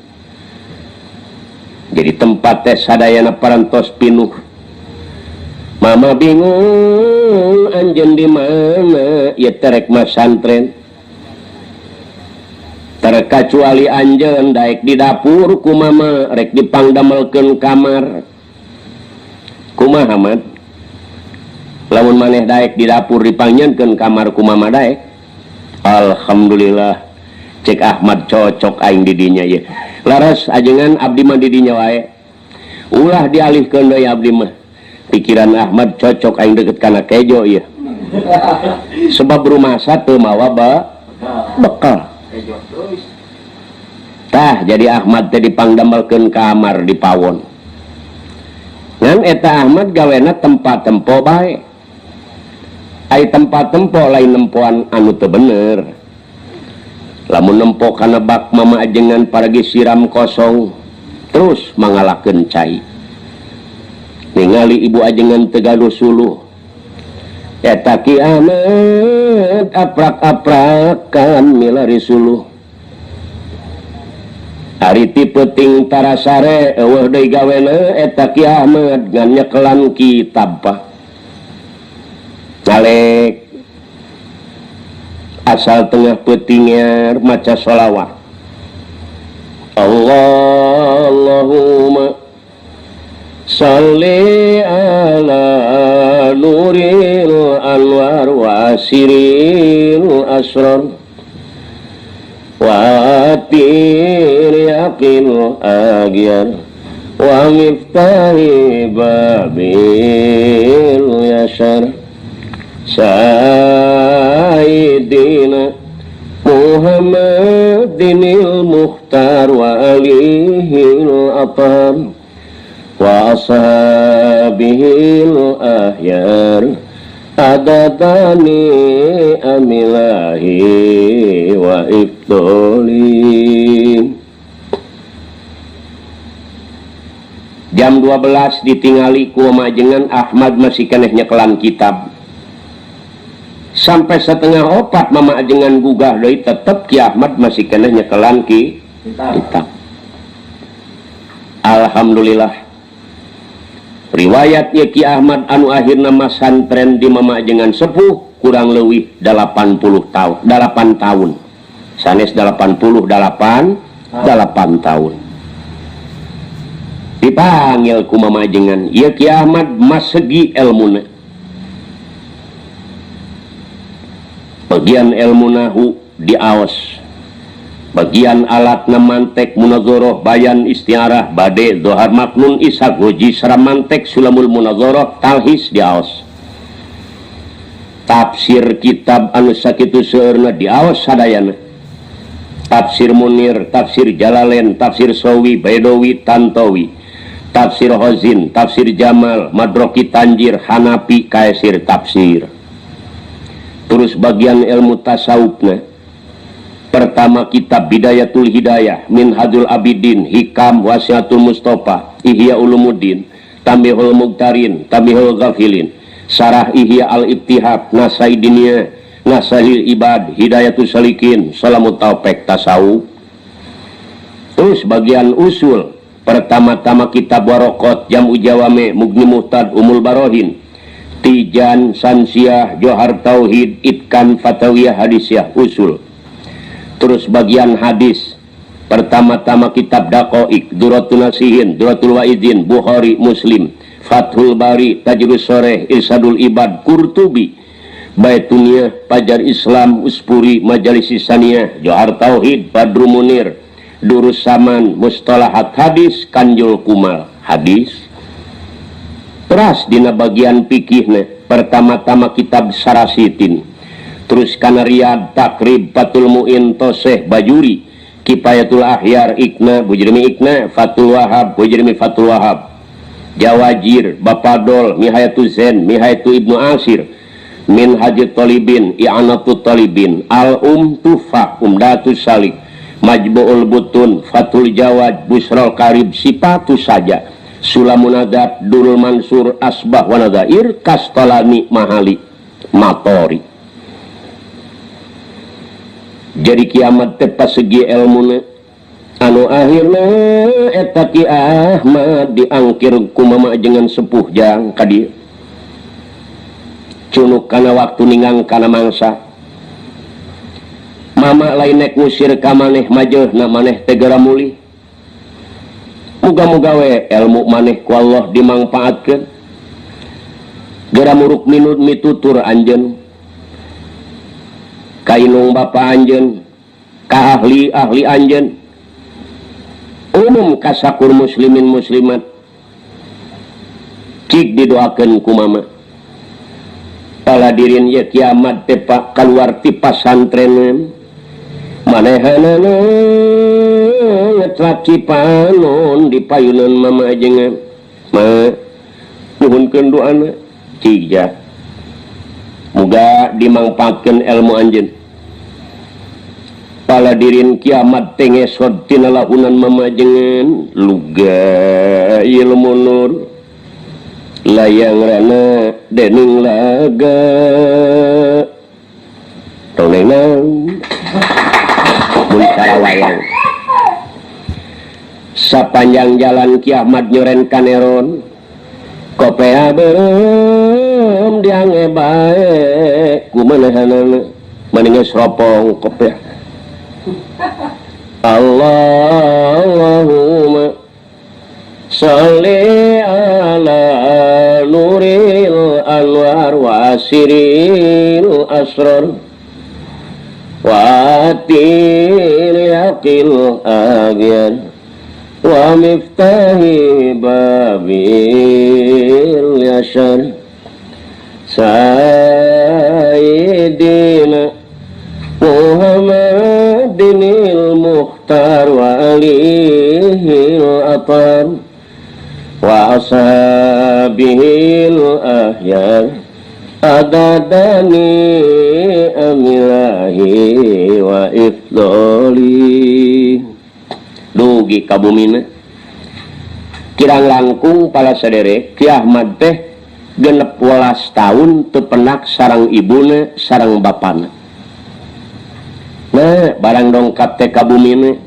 jadi tempat teh sadayana parantos pinuh mama bingung anjeun di mana ieu teh rek masantren terkecuali anjeun daek di dapur ku mama rek dipangdamelkeun kamar kumaha Ahmad lamun maneh daek di dapur dipangnyeunkeun kamar ku mama daek alhamdulillah cek Ahmad cocok aing di dinya ye laras ajengan abdi mah di dinya wae ulah dialihkeun deui abdi mah pikiran Ahmad cocok aing deukeut kana kejo ieu sebab rumah satu mawa bekal tah jadi Ahmad teh dipangdamelkeun kamar di pawon ngan eta Ahmad gawena tempat tempo bae ai tempat tempo lain nempoan anu teu bener lamun nempo kana bak mama ajengan paragi siram kosong terus mangalakeun cai ningali ibu ajengan teu gaduh suluh eta kiamat aprak-aprakan milari suluh hari ti peuting tarasare eueuh deui gawena eta kiamat ngan nyekelan kitab pa ngalek asal tengah peutingnya maca sholawat Allahumma sholli ala nuril anwar wa asiril asrar wa tiriyaqil agyar wa miftahi babil yasar Sayyidina Muhammadinil Mukhtar wa alihil atam wa ashabihil ahyar adadani amilahi wa iftoli. Jam 12 ditingali ku majengan Ahmad masih keneh nyekelan kitab sampai setengah opat mama ajengan gugah deui tetep Ki Ahmad masih keneh nyekelan kitab. Alhamdulillah riwayat Ki Ahmad anu akhirna masantren di mama ajengan sepuh kurang leuwih 80 tahun sanes 88 tahun dipanggil ku mama ajengan ieu Ki Ahmad mas segi elmuna bagian ilmu nahu diaos bagian alat namantek munazoroh bayan istiarah bade dohar maknun isa goji saramantek sulamul munazoroh talhis diaos tafsir kitab anu sakitu seueurna diaos sadayana tafsir Munir, tafsir Jalalain, tafsir Sawi, Baidawi, Tantawi, tafsir Hozin, tafsir Jamal, Madroki Tanjir, Hanafi, Kaisir tafsir. Terus bagian ilmu tasawufna pertama kitab Bidayatul Hidayah, Minhajul Abidin, Hikam, Wasiatul Mustafa, Ihya Ulumuddin, Tambihul Muqtarin, Tambihul Ghafilin, Sarah Ihya Al-Ibtihab, Nasaidiniyah, Nasalil Ibad, Hidayatul Salikin, Salamut Taufik Tasawuf. Terus bagian usul pertama-tama kitab Waraqat, Jam'u Jawame, Mughni Muhtad, Umul Barohin, Tijan, Sansiah, Johar Tauhid, Itkan, Fatawiyah, Hadisiyah, Usul. Terus bagian hadis pertama-tama kitab Daqa'iq, Duratul Nasihin, Duratul Wa'idin, Bukhari, Muslim, Fathul Bari, Tajrus Soreh, Irsadul Ibad, Qurtubi, Baituniyah, Pajar Islam, Uspuri, Majalis Saniyah, Johar Tauhid, Badru Munir, Durus Saman, Mustalahat Hadis, Kanjul Kumal, Hadis. Teras dina bagian pikihna pertama-tama kitab Sarasitin, terus kana Riyad, Takrib, Fatul Mu'in, Toseh, Bajuri, Kifayatul Ahyar, Ikna, Bujrimi Ikna, Fatul Wahab, Bujrimi Fatul Wahab, Jawajir, Bapadol, Mihayatul Zen, Mihayatul Ibnu Asir, Minhajut Talibin, I'anatul Talibin, Tufa, Umdatus Salik, Majmu'ul Butun, Fatul Jawad, Busrol Karib, Sipatus Saja, Sulamunadat, Durul Mansur, Asbah Wanadair, Kastalani, Mahali, Matori. Jadi kiamat tepat segi ilmuna anu akhirna eta Ki Ahmad diangkir ku mama ajengan sepuh jang ka dieu cunuk kana waktu ningang kana mangsa mama lain nek ngusir ka maneh majeuna maneh teh gara muli muga-muga we ilmu maneh ku Allah dimangpaatkeun gara muruk minut mitutur anjeun kainung bapa anjeun ka ahli anjeun umum kasakur muslimin muslimat cik didoakeun ku mama paladirin ye kiamat teh pak keluar ti pasantren manehanana ngetrak cipanon di payunan mama ajengan ma nuhunkeun doana ciga muga dimangpaatkeun ilmu anjeun pala dirin kiamat teh ngesot tina lahunan mamajengan luga ilmu nur layang rana dening laga tonenang mun sarawayang sapanjang jalan kiamat nyoren kaneron kopea berem diange bae kumanehanana maninges ropong kopea Allahumma sholli ala nuril anwar wa asiril asrar wa atil yaqil agyan wa miftahi babil yashar sayyidina Muhammadinil mukhtar wa alihil atar wa ashabihil ahyar adadani amilahi wa ifdoli dugi kabumina kirang langkung pala sadere kiamat teh genep 12 tahun tepenak sarang ibuna sarang bapana nah barang dongkap teh kabumina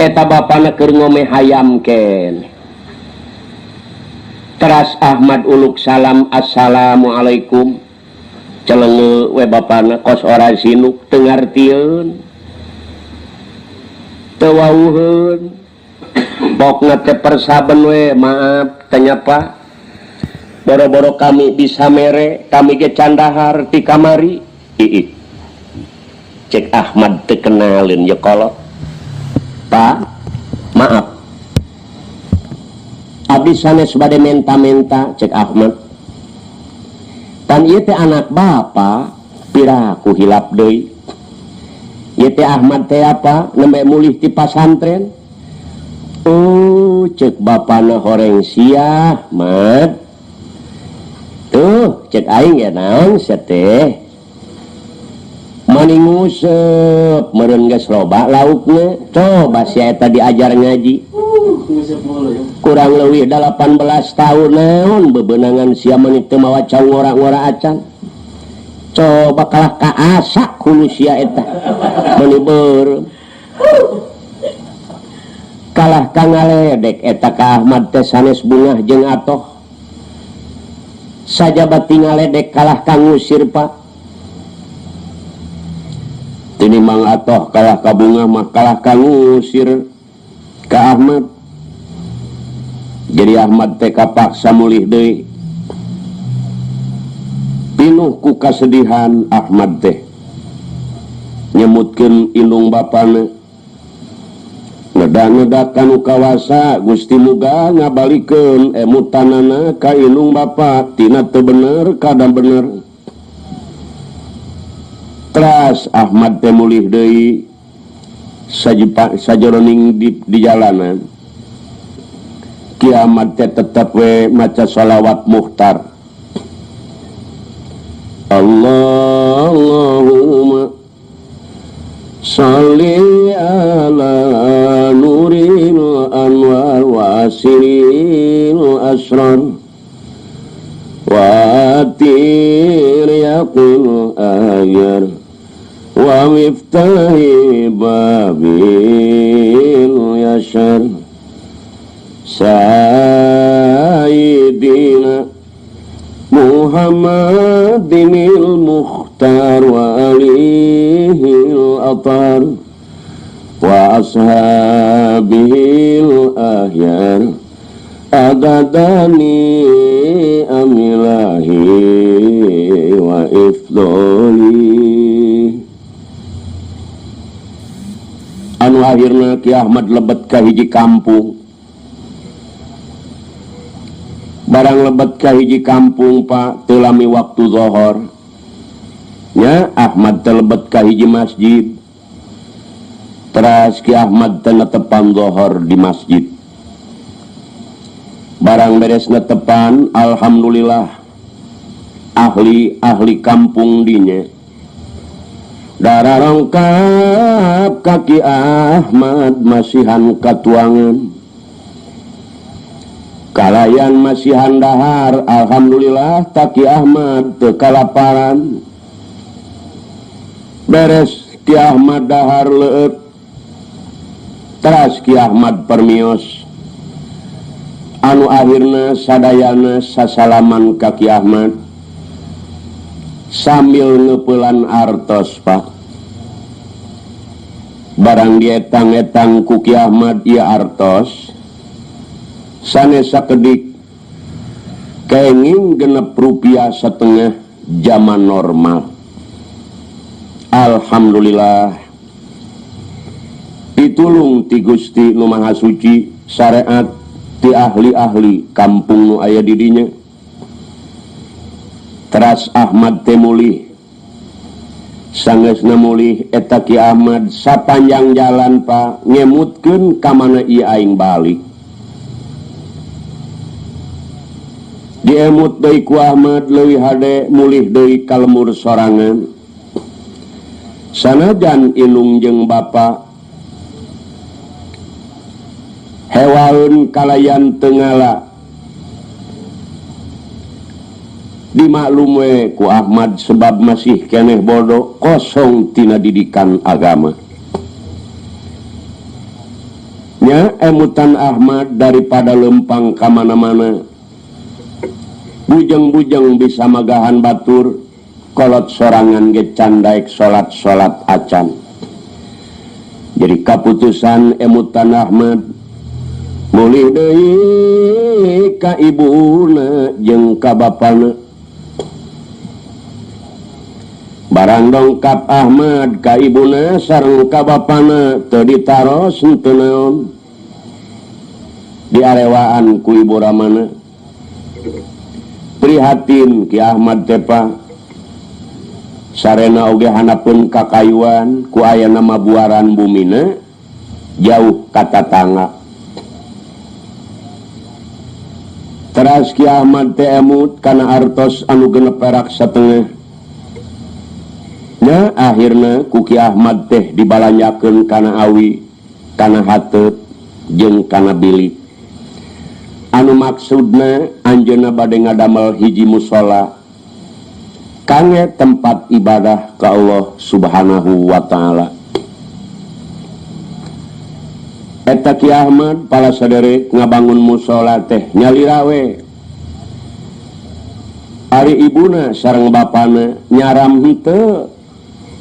eta bapana keur ngome hayam ken teras Ahmad uluk salam assalamualaikum celenge we bapana kos ora sinuk teu ngartieun teu wauheun bokna teh persaben we maaf tanya Pak boro-boro kami bisa mere kami ge candahar ti kamari ii cek Ahmad teu kenalin ya kolot Pak maaf abdi sanes bade menta-menta cek Ahmad tan ieu teh anak bapa piraku hilap deui ieu teh Ahmad teh apa nembe mulih ti pasantren oh cek bapana horeng sia Ahmad tuh cek aing ya naon sia teh maning ngusep meureun geus loba laukna coba sia eta diajar ngaji kurang leuwih 18 tahun naon bebeunangan sia meuni teu mawa caung ngora-ngora acan coba kalah ka asak hulu sia eta meuni beureum kalah ka ngaledek eta ka Ahmad teh sanes bungah jeung atoh sajabat ngaledek kalah ka ngusir Pak tinimang atoh kalah ka bunga mah kalah ka ngusir ka Ahmad jadi Ahmad teh kapaksa mulih deui pinuh ku kasedihan Ahmad teh nyemutkeun indung bapana ngeda-ngeda kanu kawasa Gusti muga ngabalikeun emutanana ka indung bapa tina teu bener kada bener teras Ahmad teh mulih deui sajroning di jalanan kiamat teh tetep we maca shalawat mukhtar Allahumma sholli ala nuril anwar wa asiril asrar wa atir yaqul ayar wa miftahi babil yashar sayyidina Muhammadinil mukhtar wa alihil atar wa ashabihil ahyar adadani amilahi wa ifdoli anu akhirna Ki Ahmad lebet ka hiji kampung barang lebet ka hiji kampung Pak telami waktu zuhur nya Ahmad telebet ka hiji masjid teras Ki Ahmad teu netepan zuhur di masjid barang barang beres netepan alhamdulillah ahli kampung dinya dararongkap kaki Ahmad masihan katuangan kalayan masihan dahar alhamdulillah taki Ahmad teu kalaparan beres Ki Ahmad dahar leueut teras Ki Ahmad permios anu akhirna sadayana sasalaman ka Ki Ahmad sambil ngeupelan artos Pak barang dietang-etang ku Ki Ahmad ieu artos sanesa kedik kenging genep Rp1,5 zaman normal alhamdulillah ditulung ti Gusti Nu Maha Suci syariat ti ahli-ahli kampung nu aya di dinya teras Ahmad teh mulih sangeusna mulih eta Ki Ahmad sapanjang jalan Pak ngemutkeun ka mana ieu aing balik diemut deui ku Ahmad leuwih hade mulih deui ka lemur sorangan sanajan inung jeung bapa hewaeun kalayan tengala dimaklum we ku Ahmad sebab masih keneh bodoh kosong tina didikan agama nya emutan Ahmad daripada lempang ka mana-mana bujang-bujang bisa magahan batur kolot sorangan ge candaek salat acan jadi kaputusan emutan Ahmad mulih deui ka ibuna jeung ka bapana barang dongkap Ahmad ka ibuna sareng ka bapana teu ditaros henteu naon diarewaan ku ibu ramana prihatin Ki Ahmad teh Pak sarena oge hanapeun kakayuan ku aya nama buaran bumina jauh ka tatangga teras Ki Ahmad teh emut kana artos anu genep perak satengah nya akhirna ku Ki Ahmad teh dibalanyakeun kana awi kana hateut jeung kana bilik anu maksudna anjeunna bade ngadamel hiji mushola kangge tempat ibadah ka Allah Subhanahu wa taala eta Ki Ahmad pala sadere ngabangun mushola teh nyalira we ari ibuna sareng bapana nyaram henteu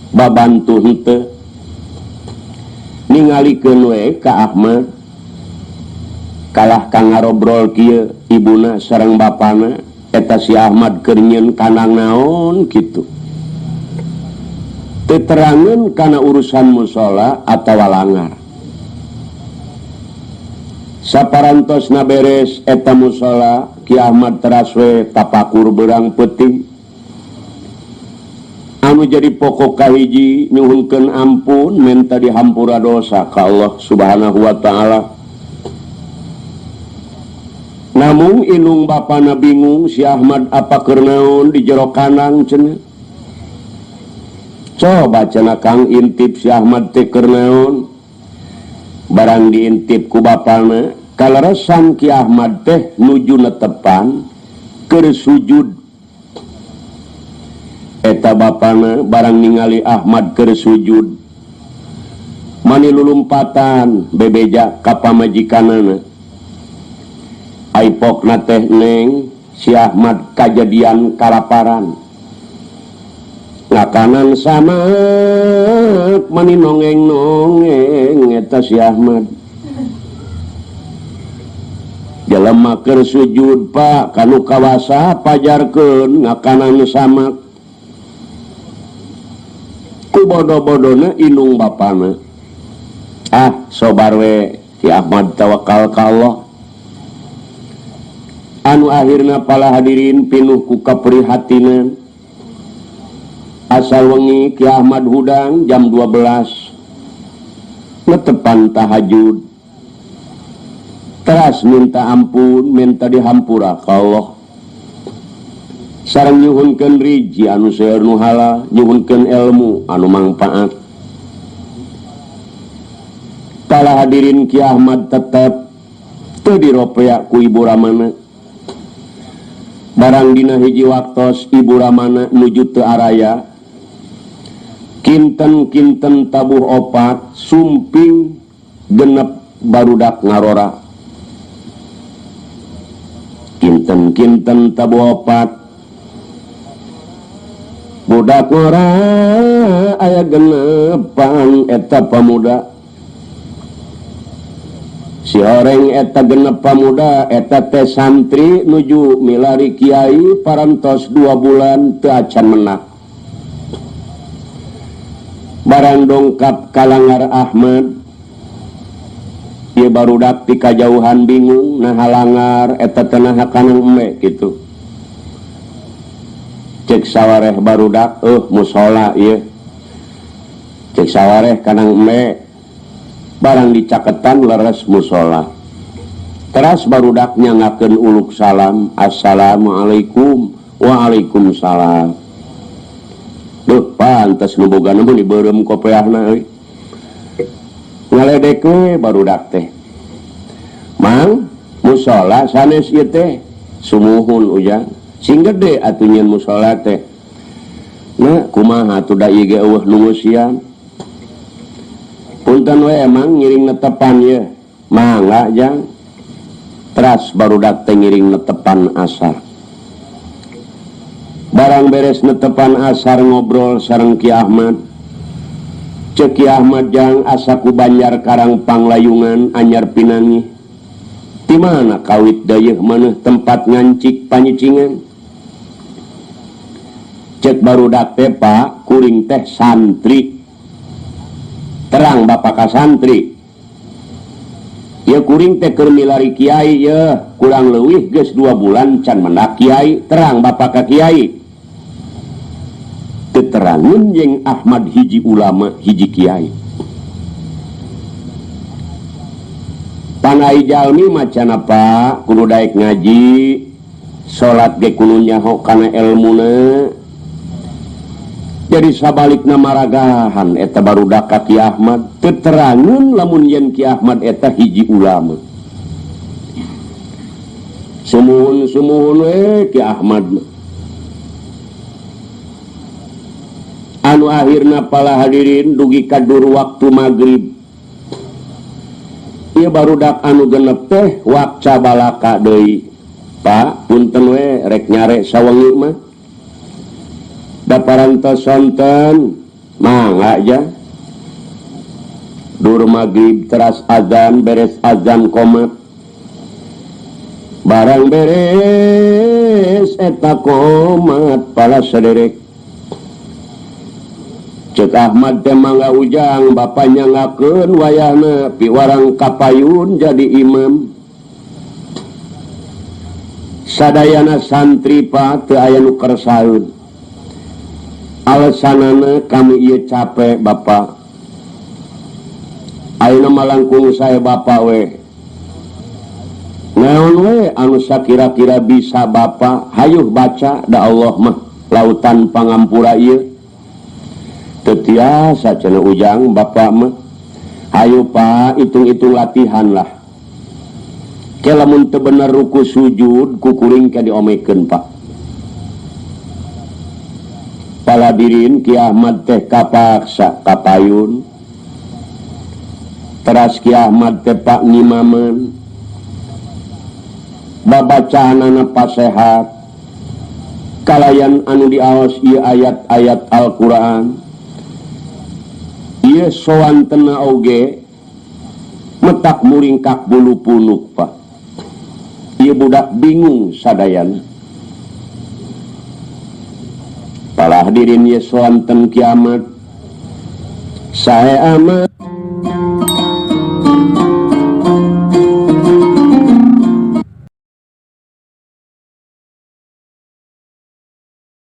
babantu henteu ningalikeun we ka Ahmad kalah kang ngarobrol kieu ibuna sareng bapana eta si Ahmad keur nyieun kanang naon kitu teu terangeun kana urusan mushola atawa langar saparantosna beres eta mushola Ki Ahmad teras we tapakur beurang peuting anu jadi pokok kahiji nyuhunkeun ampun minta dihampura dosa ka Allah Subhanahu wa taala namun inung bapana bingung si Ahmad apa keur naon di jero kanang cenah coba cenah Kang intip si Ahmad teh keur naon barang diintip ku bapana kaleresan Ki Ahmad teh nuju netepan keur sujud eta bapana barang ningali Ahmad keur sujud mani lulumpatan bebeja ka pamajikanana aipokna teh neng si Ahmad kajadian kalaparan ngakanan sama mani nongeng eta si Ahmad jelema keur sujud Pak kanu kawasa pajarkeun ngakanan sama ku bodoh-bodohna inung bapana sobar we si Ahmad tawakal ka Allah anu akhirna pala hadirin pinuh ku kaprihatinan asal wengi Ki Ahmad hudang jam 12 netepan tahajud teras minta ampun minta dihampura ka Allah sareng nyuhunkeun riji anu seueur nu halal nyuhunkeun ilmu anu mangpaat. Para hadirin Ki Ahmad tetep teu diropea ku Ibu Ramana barang dina hiji waktos Ibu Ramana nuju teu araya kinten-kinten tabuh opat sumping genep barudak ngarora kinten-kinten tabuh opat budak ngora aya genepan eta pamuda si horeng eta genep pamuda eta teh santri nuju milari kiai parantos 2 bulan teu acan menak barang dongkap kalangar Ahmad ieu barudak ti kajauhan bingung nah halangar eta teh naha kanang embe kitu cek sawareh barudak musola ieu cek sawareh kanang embe barang dicaketan leres musola teras barudak nyangakeun uluk salam assalamualaikum waalaikumsalam duh pantes nu boga nu dibeureum kopeahna euy ngaledek we barudak teh mang musola sanes ieu teh sumuhun ujang sing gede atuh nyeun musola teh nah kumaha atuh da ieu ge eueuh nu ngeusian punten we emang ngiring netepan ye mangga jang teras barudak teh ngiring netepan asar barang beres netepan asar ngobrol sareng Ki Ahmad cek Ki Ahmad jang asaku Banjar Karang Panglayungan anyar pinangi di mana kawit dayeuh maneh tempat ngancik panyicingan cek barudak teh Pak kuring teh santri terang bapak ka santri ya kuring teh keur milari kiai ya kurang leuwih geus 2 bulan can mendak kiai terang bapak ka kiai keterangan yang Ahmad hiji ulama hiji kiai panai jalmi macan apa kudu daek ngaji salat ge kudu nyaho kana ilmuna jadi sabalikna maragahan eta barudak ka Ki Ahmad keterangan lamun yen Ki Ahmad eta hiji ulama sumuhun we Ki Ahmad anu akhirna pala hadirin dugi kadur waktu maghrib ieu barudak anu genep teh wakca balaka deui Pak punten we rek nyare sawengi mah da parantos sonten mangga aja dur maghrib teras azan beres azan qomat barang beres eta qomat pala saderek cek Ahmad teh mangga ujang bapaknya ngakeun wayahna piwarang kapayun jadi imam sadayana santri Pak teu aya nu kersaeun alasanana kami ieu capek Bapak ayeuna malangkung sae Bapak we naon we anu sakira-kira bisa Bapak hayuh baca da Allah mah lautan pangampura ieu teu tiasa cenah ujang Bapak mah hayu Pak hitung-hitung latihan lah ke lamun teu bener ruku sujud kukuring ka diomekeun Pak paladirin Ki Ahmad teh kapaksa kapayun teras Ki Ahmad teh Pak ngimaman babacaanana pasehat kalayan anu diaos ieu ayat-ayat Al-Qur'an ieu sowantena oge metak muringkak bulu punuk Pak ieu budak bingung sadayana para hadirin ye swanten kiamat sae amat